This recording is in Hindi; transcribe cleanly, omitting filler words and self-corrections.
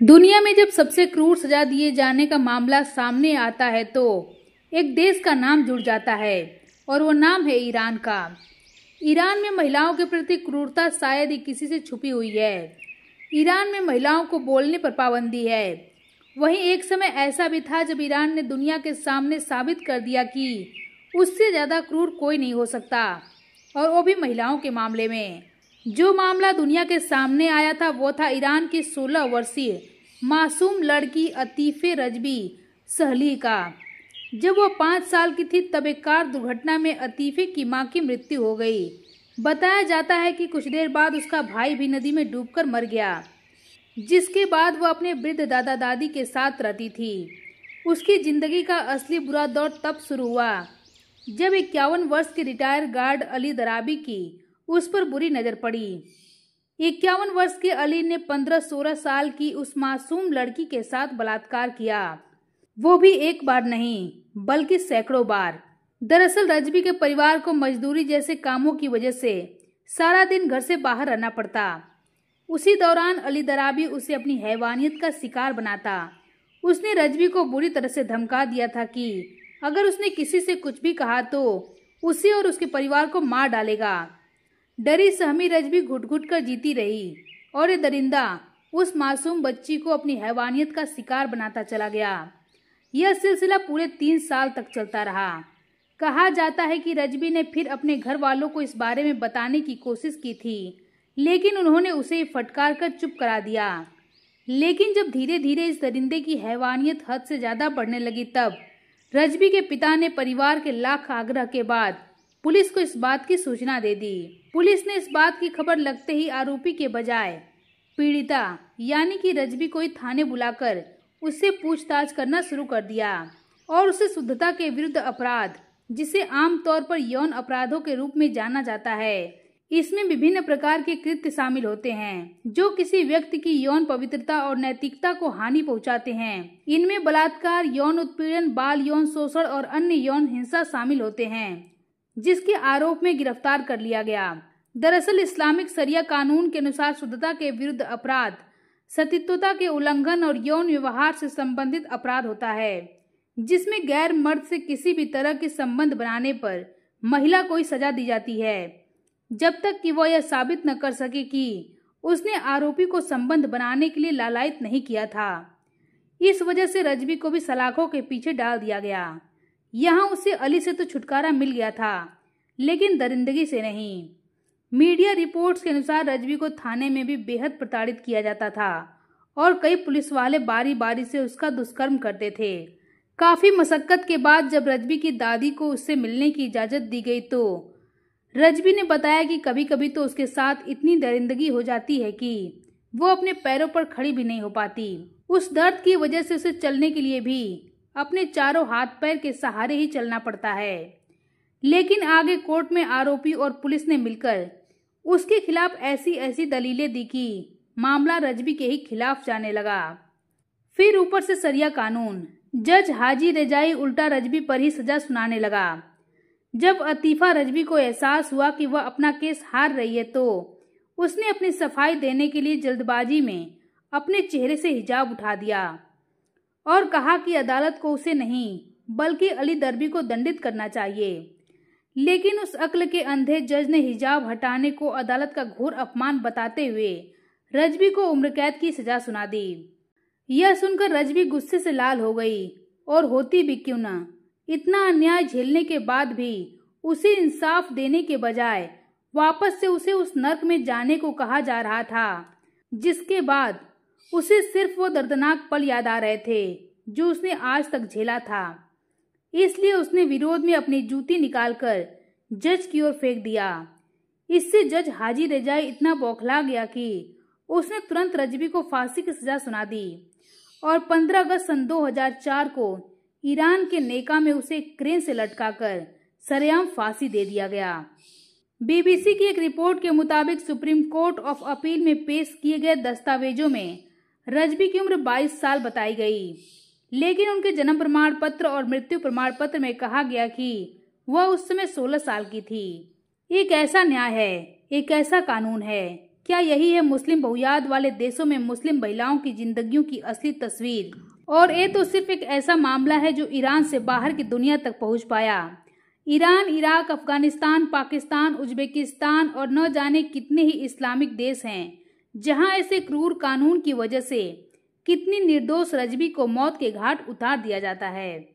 दुनिया में जब सबसे क्रूर सजा दिए जाने का मामला सामने आता है तो एक देश का नाम जुड़ जाता है और वो नाम है ईरान का। ईरान में महिलाओं के प्रति क्रूरता शायद ही किसी से छुपी हुई है। ईरान में महिलाओं को बोलने पर पाबंदी है। वहीं एक समय ऐसा भी था जब ईरान ने दुनिया के सामने साबित कर दिया कि उससे ज़्यादा क्रूर कोई नहीं हो सकता, और वो भी महिलाओं के मामले में। जो मामला दुनिया के सामने आया था वो था ईरान की 16 वर्षीय मासूम लड़की अतीफ़े रजबी सहली का। जब वो 5 साल की थी तब एक कार दुर्घटना में अतीफ़े की मां की मृत्यु हो गई। बताया जाता है कि कुछ देर बाद उसका भाई भी नदी में डूबकर मर गया, जिसके बाद वो अपने वृद्ध दादा दादी के साथ रहती थी। उसकी जिंदगी का असली बुरा दौर तब शुरू हुआ जब 51 वर्ष के रिटायर गार्ड अली दराबी की उस पर बुरी नजर पड़ी। 51 वर्ष के अली ने 15-16 साल की उस मासूम लड़की के साथ बलात्कार किया, वो भी एक बार नहीं बल्कि सैकड़ों बार। दरअसल रजबी के परिवार को मजदूरी जैसे कामों की वजह से सारा दिन घर से बाहर रहना पड़ता। उसी दौरान अली दराबी उसे अपनी हैवानियत का शिकार बनाता। उसने रजबी को बुरी तरह से धमका दिया था कि अगर उसने किसी से कुछ भी कहा तो उसे और उसके परिवार को मार डालेगा। डरी सहमी रजबी घुट घुट कर जीती रही और ये दरिंदा उस मासूम बच्ची को अपनी हैवानियत का शिकार बनाता चला गया। यह सिलसिला पूरे 3 साल तक चलता रहा। कहा जाता है कि रजबी ने फिर अपने घर वालों को इस बारे में बताने की कोशिश की थी, लेकिन उन्होंने उसे फटकार कर चुप करा दिया। लेकिन जब धीरे धीरे इस दरिंदे की हैवानियत हद से ज़्यादा बढ़ने लगी तब रजबी के पिता ने परिवार के लाख आग्रह के बाद पुलिस को इस बात की सूचना दे दी। पुलिस ने इस बात की खबर लगते ही आरोपी के बजाय पीड़िता यानी कि रजबी को ही थाने बुलाकर उससे पूछताछ करना शुरू कर दिया और उसे शुद्धता के विरुद्ध अपराध, जिसे आमतौर पर यौन अपराधों के रूप में जाना जाता है, इसमें विभिन्न प्रकार के कृत्य शामिल होते हैं जो किसी व्यक्ति की यौन पवित्रता और नैतिकता को हानि पहुंचाते हैं। इनमें बलात्कार, यौन उत्पीड़न, बाल यौन शोषण और अन्य यौन हिंसा शामिल होते हैं, जिसके आरोप में गिरफ्तार कर लिया गया। दरअसल इस्लामिक शरिया कानून के अनुसार शुद्धता के विरुद्ध अपराध सतीत्वता के उल्लंघन और यौन व्यवहार से संबंधित अपराध होता है, जिसमें गैर मर्द से किसी भी तरह के संबंध बनाने पर महिला को ही सजा दी जाती है जब तक कि वह यह साबित न कर सके कि उसने आरोपी को संबंध बनाने के लिए लालायित नहीं किया था। इस वजह से रजबी को भी सलाखों के पीछे डाल दिया गया। यहाँ उसे अली से तो छुटकारा मिल गया था, लेकिन दरिंदगी से नहीं। मीडिया रिपोर्ट्स के अनुसार रजबी को थाने में भी बेहद प्रताड़ित किया जाता था और कई पुलिस वाले बारी बारी से उसका दुष्कर्म करते थे। काफी मशक्कत के बाद जब रजबी की दादी को उससे मिलने की इजाजत दी गई तो रजबी ने बताया कि कभी कभी तो उसके साथ इतनी दरिंदगी हो जाती है कि वो अपने पैरों पर खड़ी भी नहीं हो पाती। उस दर्द की वजह से उसे चलने के लिए भी अपने चारों हाथ पैर के सहारे ही चलना पड़ता है। लेकिन आगे कोर्ट में आरोपी और पुलिस ने मिलकर उसके खिलाफ ऐसी ऐसी दलीलें दी कि मामला रजबी के ही खिलाफ जाने लगा। फिर ऊपर से शरिया कानून, जज हाजी रजाई उल्टा रजबी पर ही सजा सुनाने लगा। जब अतीफ़ा रजबी को एहसास हुआ कि वह अपना केस हार रही है तो उसने अपनी सफाई देने के लिए जल्दबाजी में अपने चेहरे से हिजाब उठा दिया और कहा कि अदालत को उसे नहीं बल्कि अली दरबी को दंडित करना चाहिए। लेकिन उस अक्ल के अंधे जज ने हिजाब हटाने को अदालत का घोर अपमान बताते हुए रजबी को उम्र कैद की सजा सुना दी। यह सुनकर रजबी गुस्से से लाल हो गई, और होती भी क्यों न। इतना अन्याय झेलने के बाद भी उसे इंसाफ देने के बजाय वापस से उसे उस नर्क में जाने को कहा जा रहा था, जिसके बाद उसे सिर्फ वो दर्दनाक पल याद आ रहे थे जो उसने आज तक झेला था। इसलिए उसने विरोध में अपनी जूती निकालकर जज की ओर फेंक दिया। इससे जज हाजी रजाई इतना बौखला गया कि उसने तुरंत रजबी को फांसी की सजा सुना दी और 15 अगस्त सन 2004 को ईरान के नेका में उसे क्रेन से लटकाकर सरेआम फांसी दे दिया गया। बीबीसी की एक रिपोर्ट के मुताबिक सुप्रीम कोर्ट ऑफ अपील में पेश किए गए दस्तावेजों में रजबी की उम्र 22 साल बताई गई, लेकिन उनके जन्म प्रमाण पत्र और मृत्यु प्रमाण पत्र में कहा गया कि वह उस समय 16 साल की थी। एक ऐसा न्याय है, एक ऐसा कानून है क्या यही है मुस्लिम बहुयाद वाले देशों में मुस्लिम महिलाओं की जिंदगियों की असली तस्वीर? और ये तो सिर्फ एक ऐसा मामला है जो ईरान से बाहर की दुनिया तक पहुंच पाया। Iran, Iraq, Afghanistan, Pakistan, Uzbekistan और न जाने कितने ही इस्लामिक देश हैं जहां ऐसे क्रूर कानून की वजह से कितनी निर्दोष रजबी को मौत के घाट उतार दिया जाता है।